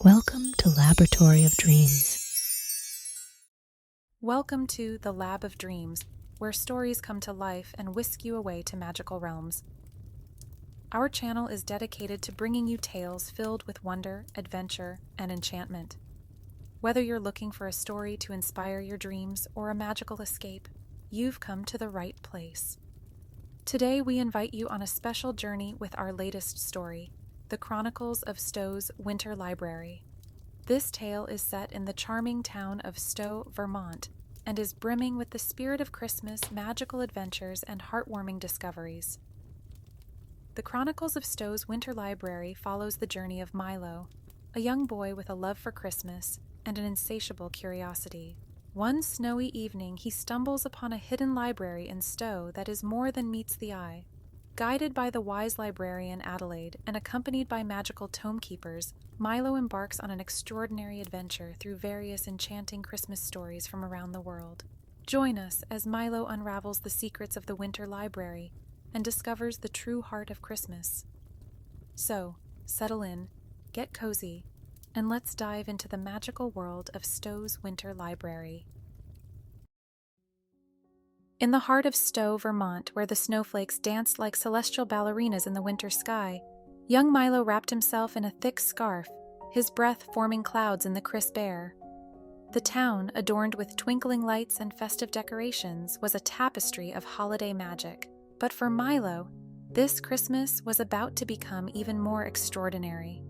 Welcome to Laboratory of Dreams. Welcome to the Lab of Dreams, where stories come to life and whisk you away to magical realms. Our channel is dedicated to bringing you tales filled with wonder, adventure, and enchantment. Whether you're looking for a story to inspire your dreams or a magical escape, you've come to the right place. Today we invite you on a special journey with our latest story, The Chronicles of Stowe's Winter Library. This tale is set in the charming town of Stowe, Vermont, and is brimming with the spirit of Christmas, magical adventures, and heartwarming discoveries. The Chronicles of Stowe's Winter Library follows the journey of Milo, a young boy with a love for Christmas and an insatiable curiosity. One snowy evening, he stumbles upon a hidden library in Stowe that is more than meets the eye. Guided by the wise librarian Adelaide and accompanied by magical tomekeepers, Milo embarks on an extraordinary adventure through various enchanting Christmas stories from around the world. Join us as Milo unravels the secrets of the Winter Library and discovers the true heart of Christmas. So, settle in, get cozy, and let's dive into the magical world of Stowe's Winter Library. In the heart of Stowe, Vermont, where the snowflakes danced like celestial ballerinas in the winter sky, young Milo wrapped himself in a thick scarf, his breath forming clouds in the crisp air. The town, adorned with twinkling lights and festive decorations, was a tapestry of holiday magic. But for Milo, this Christmas was about to become even more extraordinary.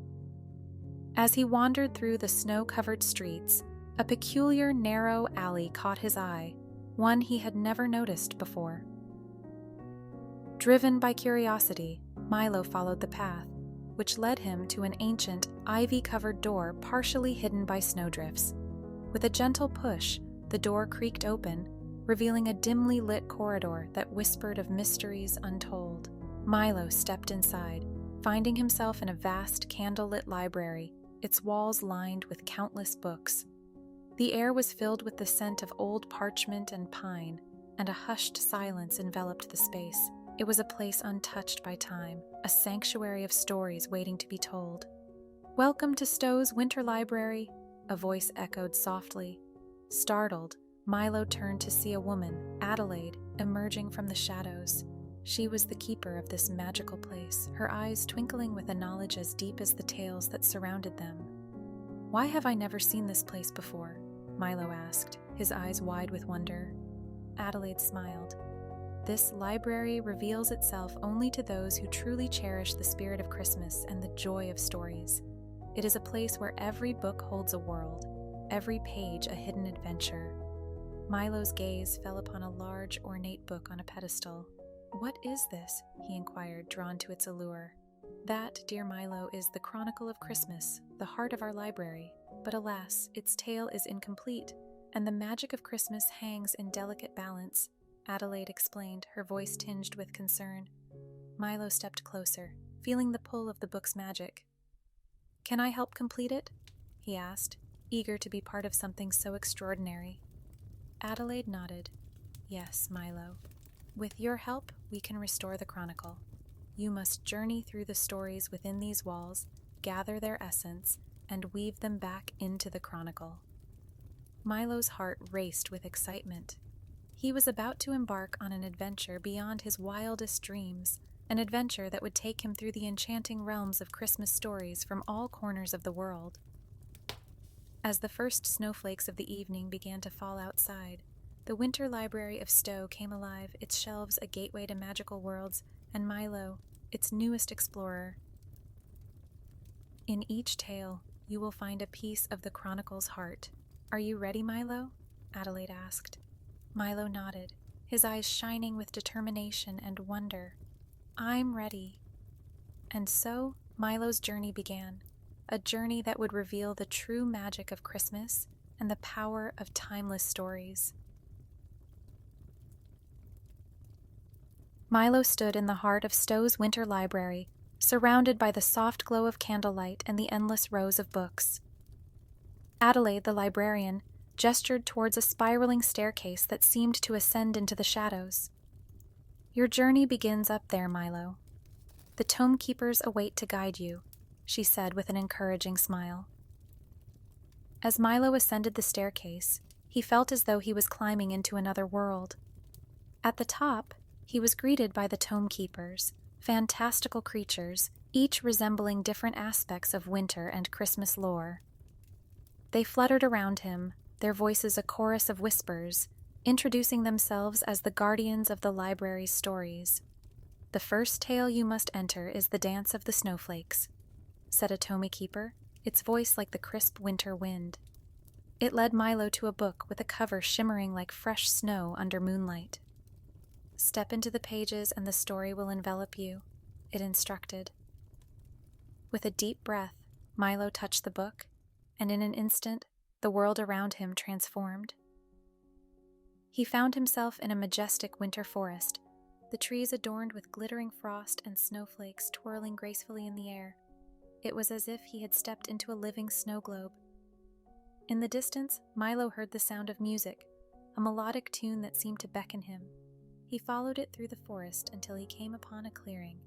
As he wandered through the snow-covered streets, a peculiar narrow alley caught his eye, one he had never noticed before. Driven by curiosity, Milo followed the path, which led him to an ancient, ivy-covered door partially hidden by snowdrifts. With a gentle push, the door creaked open, revealing a dimly lit corridor that whispered of mysteries untold. Milo stepped inside, finding himself in a vast, candlelit library, its walls lined with countless books. The air was filled with the scent of old parchment and pine, and a hushed silence enveloped the space. It was a place untouched by time, a sanctuary of stories waiting to be told. "Welcome to Stowe's Winter Library," a voice echoed softly. Startled, Milo turned to see a woman, Adelaide, emerging from the shadows. She was the keeper of this magical place, her eyes twinkling with a knowledge as deep as the tales that surrounded them. "Why have I never seen this place before?" Milo asked, his eyes wide with wonder. Adelaide smiled. "This library reveals itself only to those who truly cherish the spirit of Christmas and the joy of stories. It is a place where every book holds a world, every page a hidden adventure." Milo's gaze fell upon a large, ornate book on a pedestal. "What is this?" he inquired, drawn to its allure. "That, dear Milo, is the Chronicle of Christmas, the heart of our library. But alas, its tale is incomplete, and the magic of Christmas hangs in delicate balance," Adelaide explained, her voice tinged with concern. Milo stepped closer, feeling the pull of the book's magic. "Can I help complete it?" he asked, eager to be part of something so extraordinary. Adelaide nodded. "Yes, Milo. With your help, we can restore the Chronicle. You must journey through the stories within these walls, gather their essence, and weave them back into the Chronicle." Milo's heart raced with excitement. He was about to embark on an adventure beyond his wildest dreams, an adventure that would take him through the enchanting realms of Christmas stories from all corners of the world. As the first snowflakes of the evening began to fall outside, the Winter Library of Stowe came alive, its shelves a gateway to magical worlds, and Milo, its newest explorer. In each tale, you will find a piece of the Chronicle's heart. "Are you ready, Milo?" Adelaide asked. Milo nodded, his eyes shining with determination and wonder. "I'm ready." And so, Milo's journey began, a journey that would reveal the true magic of Christmas and the power of timeless stories. Milo stood in the heart of Stowe's Winter Library, surrounded by the soft glow of candlelight and the endless rows of books. Adelaide, the librarian, gestured towards a spiraling staircase that seemed to ascend into the shadows. "Your journey begins up there, Milo. The tomekeepers await to guide you," she said with an encouraging smile. As Milo ascended the staircase, he felt as though he was climbing into another world. At the top, he was greeted by the Tome Keepers, fantastical creatures, each resembling different aspects of winter and Christmas lore. They fluttered around him, their voices a chorus of whispers, introducing themselves as the guardians of the library's stories. "The first tale you must enter is the Dance of the Snowflakes," said a Tome Keeper, its voice like the crisp winter wind. It led Milo to a book with a cover shimmering like fresh snow under moonlight. "Step into the pages and the story will envelop you," it instructed. With a deep breath, Milo touched the book, and in an instant, the world around him transformed. He found himself in a majestic winter forest, the trees adorned with glittering frost and snowflakes twirling gracefully in the air. It was as if he had stepped into a living snow globe. In the distance, Milo heard the sound of music, a melodic tune that seemed to beckon him. He followed it through the forest until he came upon a clearing.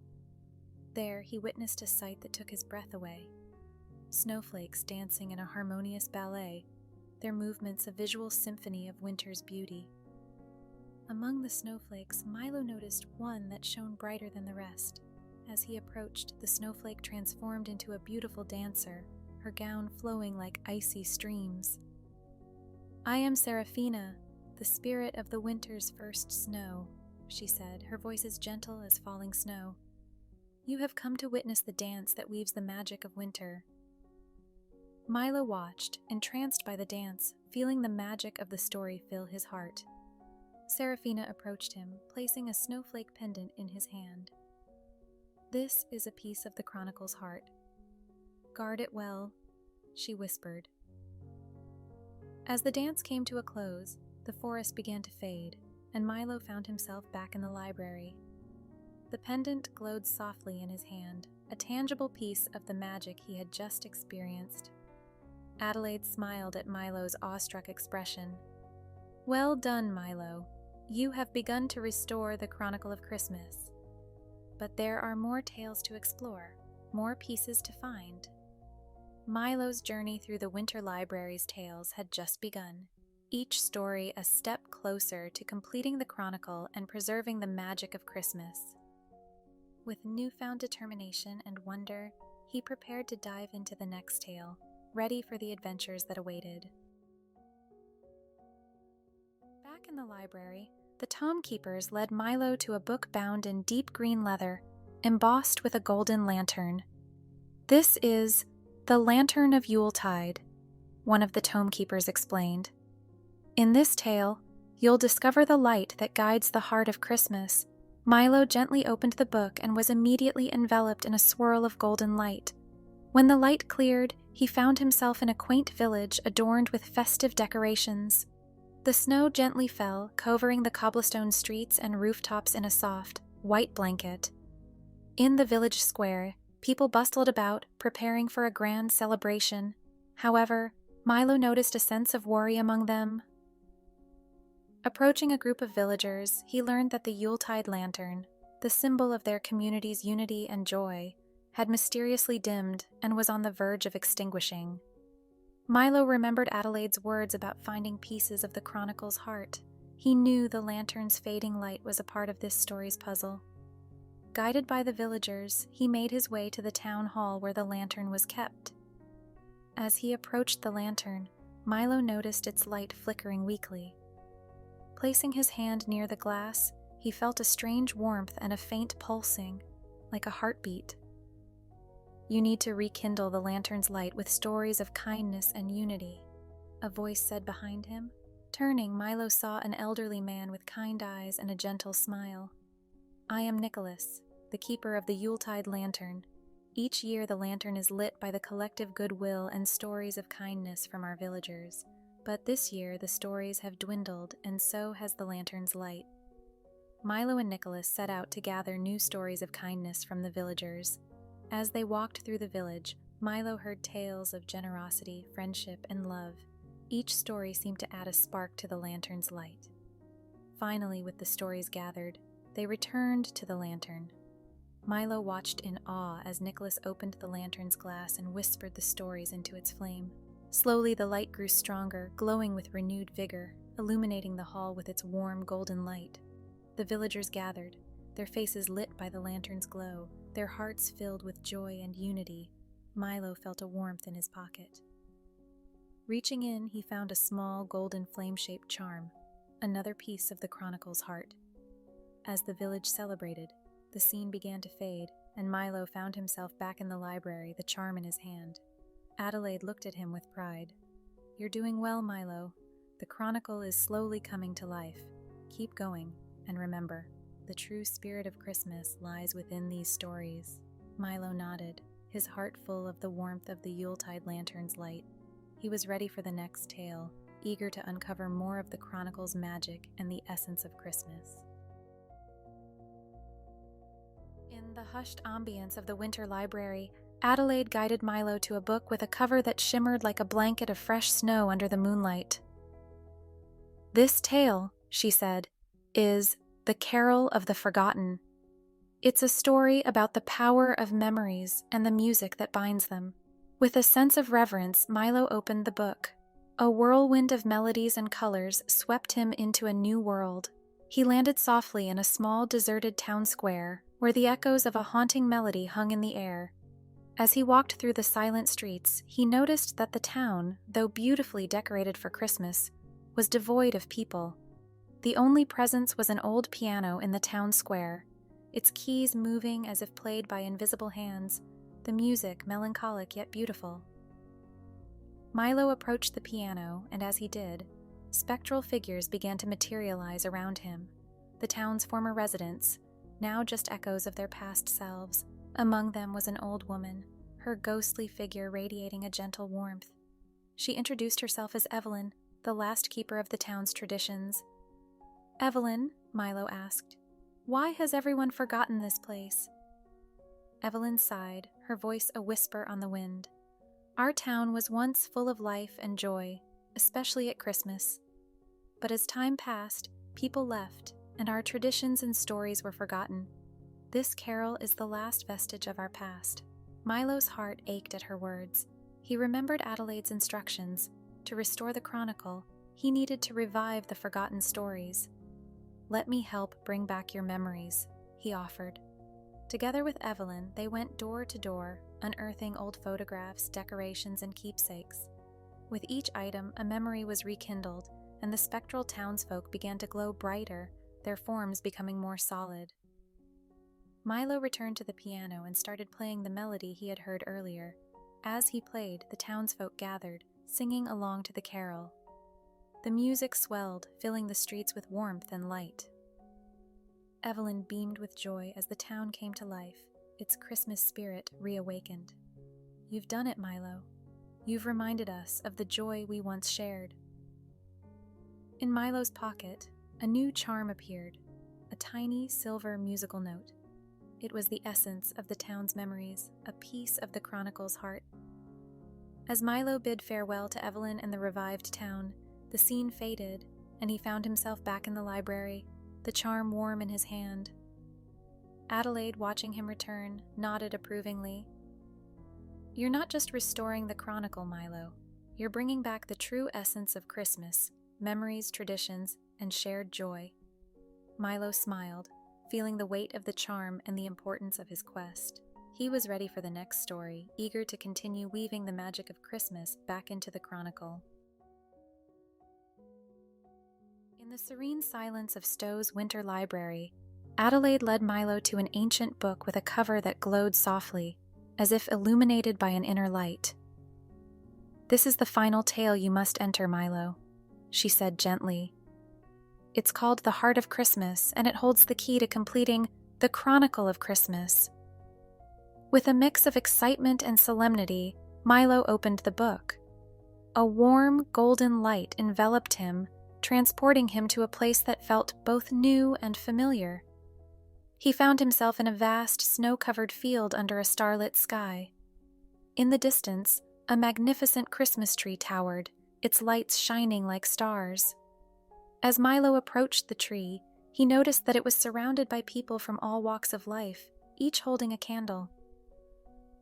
There, he witnessed a sight that took his breath away. Snowflakes dancing in a harmonious ballet, their movements a visual symphony of winter's beauty. Among the snowflakes, Milo noticed one that shone brighter than the rest. As he approached, the snowflake transformed into a beautiful dancer, her gown flowing like icy streams. "I am Seraphina, the spirit of the winter's first snow," she said, her voice as gentle as falling snow. "You have come to witness the dance that weaves the magic of winter." Milo watched, entranced by the dance, feeling the magic of the story fill his heart. Seraphina approached him, placing a snowflake pendant in his hand. "This is a piece of the Chronicle's heart. Guard it well," she whispered. As the dance came to a close, the forest began to fade, and Milo found himself back in the library. The pendant glowed softly in his hand, a tangible piece of the magic he had just experienced. Adelaide smiled at Milo's awestruck expression. "Well done, Milo. You have begun to restore the Chronicle of Christmas. But there are more tales to explore, more pieces to find." Milo's journey through the Winter Library's tales had just begun, each story a step closer to completing the Chronicle and preserving the magic of Christmas. With newfound determination and wonder, he prepared to dive into the next tale, ready for the adventures that awaited. Back in the library, the Tome Keepers led Milo to a book bound in deep green leather, embossed with a golden lantern. "This is the Lantern of Yuletide," one of the Tome Keepers explained. "In this tale, you'll discover the light that guides the heart of Christmas." Milo gently opened the book and was immediately enveloped in a swirl of golden light. When the light cleared, he found himself in a quaint village adorned with festive decorations. The snow gently fell, covering the cobblestone streets and rooftops in a soft, white blanket. In the village square, people bustled about, preparing for a grand celebration. However, Milo noticed a sense of worry among them. Approaching a group of villagers, he learned that the Yuletide lantern, the symbol of their community's unity and joy, had mysteriously dimmed and was on the verge of extinguishing. Milo remembered Adelaide's words about finding pieces of the Chronicle's heart. He knew the lantern's fading light was a part of this story's puzzle. Guided by the villagers, he made his way to the town hall where the lantern was kept. As he approached the lantern, Milo noticed its light flickering weakly. Placing his hand near the glass, he felt a strange warmth and a faint pulsing, like a heartbeat. "You need to rekindle the lantern's light with stories of kindness and unity," a voice said behind him. Turning, Milo saw an elderly man with kind eyes and a gentle smile. "I am Nicholas, the keeper of the Yuletide lantern. Each year the lantern is lit by the collective goodwill and stories of kindness from our villagers. But this year the stories have dwindled, and so has the lantern's light." Milo and Nicholas set out to gather new stories of kindness from the villagers. As they walked through the village, Milo heard tales of generosity, friendship, and love. Each story seemed to add a spark to the lantern's light. Finally, with the stories gathered, they returned to the lantern. Milo watched in awe as Nicholas opened the lantern's glass and whispered the stories into its flame. Slowly the light grew stronger, glowing with renewed vigor, illuminating the hall with its warm golden light. The villagers gathered, their faces lit by the lantern's glow, their hearts filled with joy and unity. Milo felt a warmth in his pocket. Reaching in, he found a small golden flame-shaped charm, another piece of the Chronicle's heart. As the village celebrated, the scene began to fade, and Milo found himself back in the library, the charm in his hand. Adelaide looked at him with pride. "You're doing well, Milo. The Chronicle is slowly coming to life. Keep going, and remember, the true spirit of Christmas lies within these stories." Milo nodded, his heart full of the warmth of the Yuletide lantern's light. He was ready for the next tale, eager to uncover more of the Chronicle's magic and the essence of Christmas. In the hushed ambience of the winter library, Adelaide guided Milo to a book with a cover that shimmered like a blanket of fresh snow under the moonlight. "This tale," she said, "is The Carol of the Forgotten. It's a story about the power of memories and the music that binds them." With a sense of reverence, Milo opened the book. A whirlwind of melodies and colors swept him into a new world. He landed softly in a small, deserted town square, where the echoes of a haunting melody hung in the air. As he walked through the silent streets, he noticed that the town, though beautifully decorated for Christmas, was devoid of people. The only presence was an old piano in the town square, its keys moving as if played by invisible hands, the music melancholic yet beautiful. Milo approached the piano, and as he did, spectral figures began to materialize around him, the town's former residents, now just echoes of their past selves. Among them was an old woman, her ghostly figure radiating a gentle warmth. She introduced herself as Evelyn, the last keeper of the town's traditions. "Evelyn," Milo asked, "why has everyone forgotten this place?" Evelyn sighed, her voice a whisper on the wind. "Our town was once full of life and joy, especially at Christmas. But as time passed, people left, and our traditions and stories were forgotten. This carol is the last vestige of our past." Milo's heart ached at her words. He remembered Adelaide's instructions. To restore the Chronicle, he needed to revive the forgotten stories. "Let me help bring back your memories," he offered. Together with Evelyn, they went door to door, unearthing old photographs, decorations, and keepsakes. With each item, a memory was rekindled, and the spectral townsfolk began to glow brighter, their forms becoming more solid. Milo returned to the piano and started playing the melody he had heard earlier. As he played, the townsfolk gathered, singing along to the carol. The music swelled, filling the streets with warmth and light. Evelyn beamed with joy as the town came to life, its Christmas spirit reawakened. "You've done it, Milo. You've reminded us of the joy we once shared." In Milo's pocket, a new charm appeared, a tiny silver musical note. It was the essence of the town's memories, a piece of the Chronicle's heart. As Milo bid farewell to Evelyn and the revived town, the scene faded, and he found himself back in the library, the charm warm in his hand. Adelaide, watching him return, nodded approvingly. "You're not just restoring the Chronicle, Milo. You're bringing back the true essence of Christmas, memories, traditions, and shared joy." Milo smiled, feeling the weight of the charm and the importance of his quest. He was ready for the next story, eager to continue weaving the magic of Christmas back into the Chronicle. In the serene silence of Stowe's winter library, Adelaide led Milo to an ancient book with a cover that glowed softly, as if illuminated by an inner light. "This is the final tale you must enter, Milo," she said gently. "It's called The Heart of Christmas, and it holds the key to completing the Chronicle of Christmas." With a mix of excitement and solemnity, Milo opened the book. A warm, golden light enveloped him, transporting him to a place that felt both new and familiar. He found himself in a vast, snow-covered field under a starlit sky. In the distance, a magnificent Christmas tree towered, its lights shining like stars. As Milo approached the tree, he noticed that it was surrounded by people from all walks of life, each holding a candle.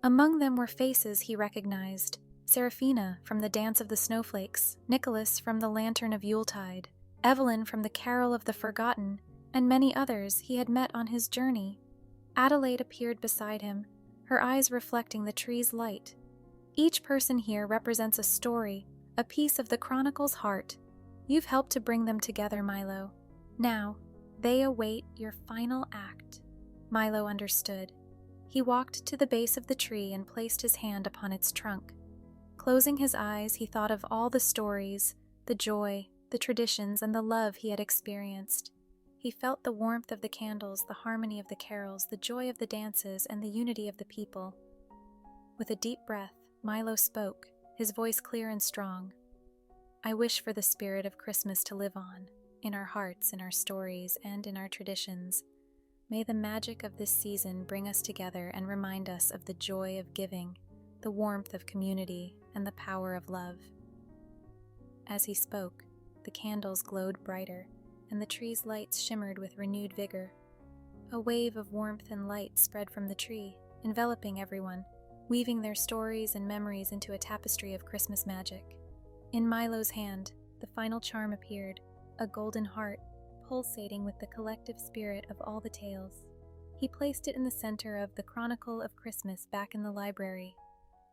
Among them were faces he recognized, Seraphina from the Dance of the Snowflakes, Nicholas from the Lantern of Yuletide, Evelyn from the Carol of the Forgotten, and many others he had met on his journey. Adelaide appeared beside him, her eyes reflecting the tree's light. Each person here represents a story, a piece of the Chronicle's heart. You've helped to bring them together, Milo. Now, they await your final act. Milo understood. He walked to the base of the tree and placed his hand upon its trunk. Closing his eyes, he thought of all the stories, the joy, the traditions, and the love he had experienced. He felt the warmth of the candles, the harmony of the carols, the joy of the dances, and the unity of the people. With a deep breath, Milo spoke, his voice clear and strong. I wish for the spirit of Christmas to live on, in our hearts, in our stories, and in our traditions. May the magic of this season bring us together and remind us of the joy of giving, the warmth of community, and the power of love. As he spoke, the candles glowed brighter, and the tree's lights shimmered with renewed vigor. A wave of warmth and light spread from the tree, enveloping everyone, weaving their stories and memories into a tapestry of Christmas magic. In Milo's hand, the final charm appeared, a golden heart, pulsating with the collective spirit of all the tales. He placed it in the center of the Chronicle of Christmas back in the library.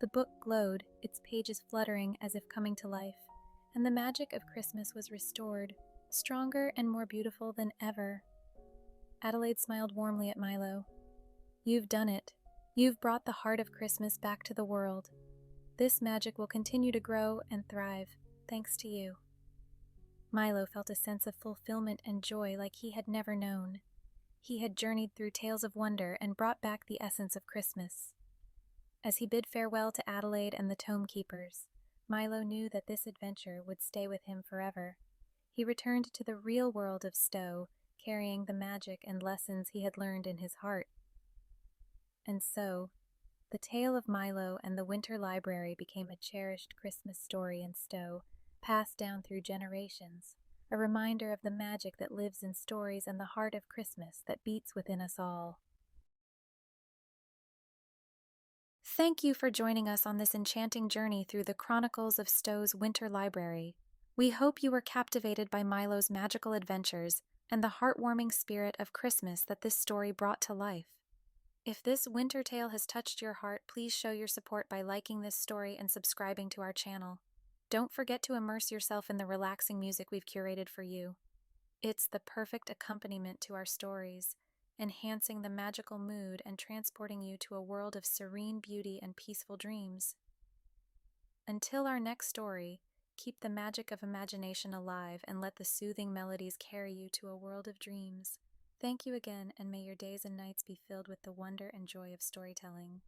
The book glowed, its pages fluttering as if coming to life, and the magic of Christmas was restored, stronger and more beautiful than ever. Adelaide smiled warmly at Milo. You've done it. You've brought the heart of Christmas back to the world. This magic will continue to grow and thrive, thanks to you. Milo felt a sense of fulfillment and joy like he had never known. He had journeyed through tales of wonder and brought back the essence of Christmas. As he bid farewell to Adelaide and the tome keepers, Milo knew that this adventure would stay with him forever. He returned to the real world of Stowe, carrying the magic and lessons he had learned in his heart. And so, the tale of Milo and the Winter Library became a cherished Christmas story in Stowe, passed down through generations, a reminder of the magic that lives in stories and the heart of Christmas that beats within us all. Thank you for joining us on this enchanting journey through the Chronicles of Stowe's Winter Library. We hope you were captivated by Milo's magical adventures and the heartwarming spirit of Christmas that this story brought to life. If this winter tale has touched your heart, please show your support by liking this story and subscribing to our channel. Don't forget to immerse yourself in the relaxing music we've curated for you. It's the perfect accompaniment to our stories, enhancing the magical mood and transporting you to a world of serene beauty and peaceful dreams. Until our next story, keep the magic of imagination alive and let the soothing melodies carry you to a world of dreams. Thank you again, and may your days and nights be filled with the wonder and joy of storytelling.